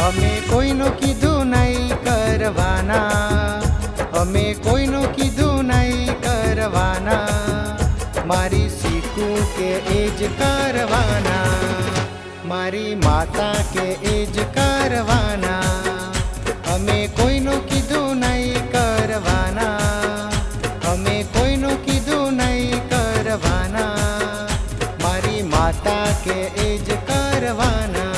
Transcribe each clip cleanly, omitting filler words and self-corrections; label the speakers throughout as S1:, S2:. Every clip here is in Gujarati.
S1: અમે કોઈનું કીધું નહીં કરવાના, અમે કોઈનું કીધું નહીં કરવાના, મારી શીખું કે એ જ કરવાના, મારી માતા કે એ જ કરવાના. અમે કોઈનું કીધું નહીં કરવાના, અમે કોઈનું કીધું નહીં કરવાના, મારી માતા કે એ જ કરવાના,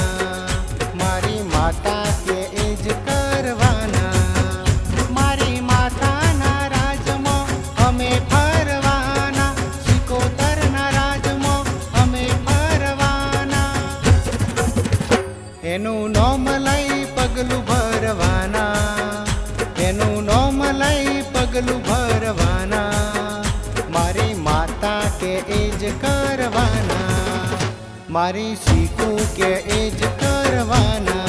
S1: મારી માતા કે એ જ કરવાના. મારી માતાના રાજમાં અમે ફરવાના, સિકોતરના રાજમાં અમે ફરવાના. એનું નામ લઈ પગલું ભરવાના, એનું નામ લઈ પગલું ભરવાના, મારી માતા કે એ જ કરવાના, મારી શીખું કે એ જ કરવાના.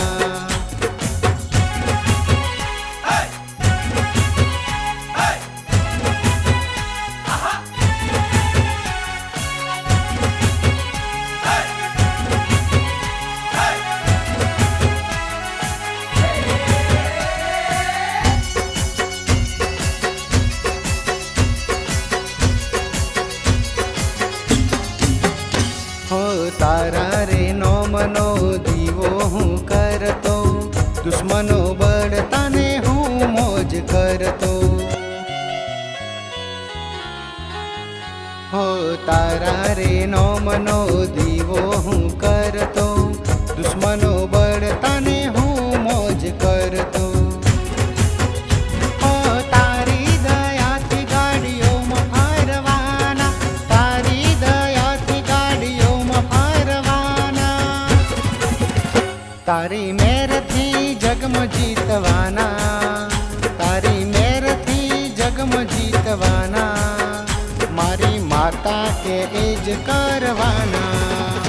S1: તારા રે નોમનો દીવો હું કરતો, દુશ્મનો બળતાને હું મોજ કરતો. હો તારા રે નોમનો દીવો હું કરતો, દુશ્મનો બળતાને હું મોજ કરતો. તારી મેરથી જગમાં જીતવાના, તારી મેરથી જગમાં જીતવાના, મારી માતા કે એ જ કરવાના,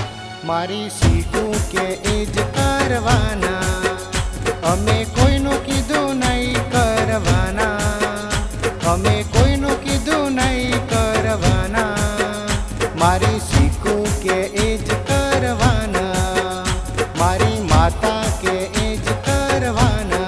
S1: મારી શીખું કે એ જ કરવાના. અમે કોઈનું કીધું નહીં કરવાના, અમે કોઈનું કીધું નહીં કરવાના, મારી શીખું કે એ જ કરવાના, મારી માતા કે એ જ કરવાના.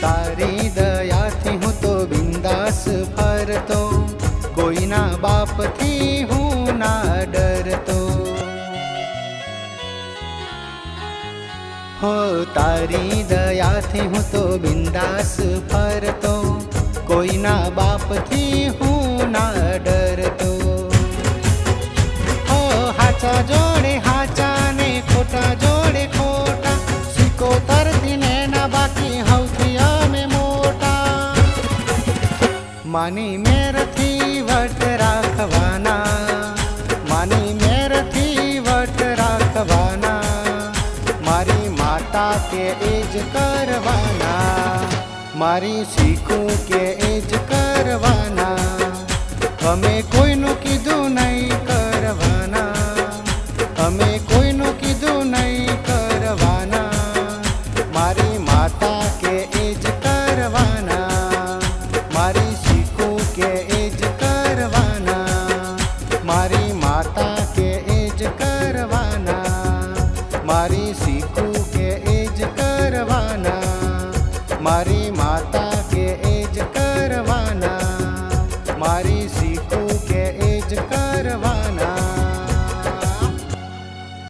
S1: તારી દયાથી હું તો બિંદાસ ફરતો, કોઈના બાપથી હું ના ડરતો. હો તારી દયાથી હું તો બિંદાસ ફરતો, કોઈના બાપથી હું ના ડરતો. હો હાચા જોડે હાચા ને ખોટા જોડે ખોટા, સિકોતરથી ને ના બાકી હવથી અમે મોટા. માની મેરથી વટ રાખવાના, માની મેરથી વટ રાખવાના, મારી માતા કે એ જ કરવાના, મારી શીખું કે એ જ કરવાના. અમે કોઈનું કીધું નહીં કરવાના, અમે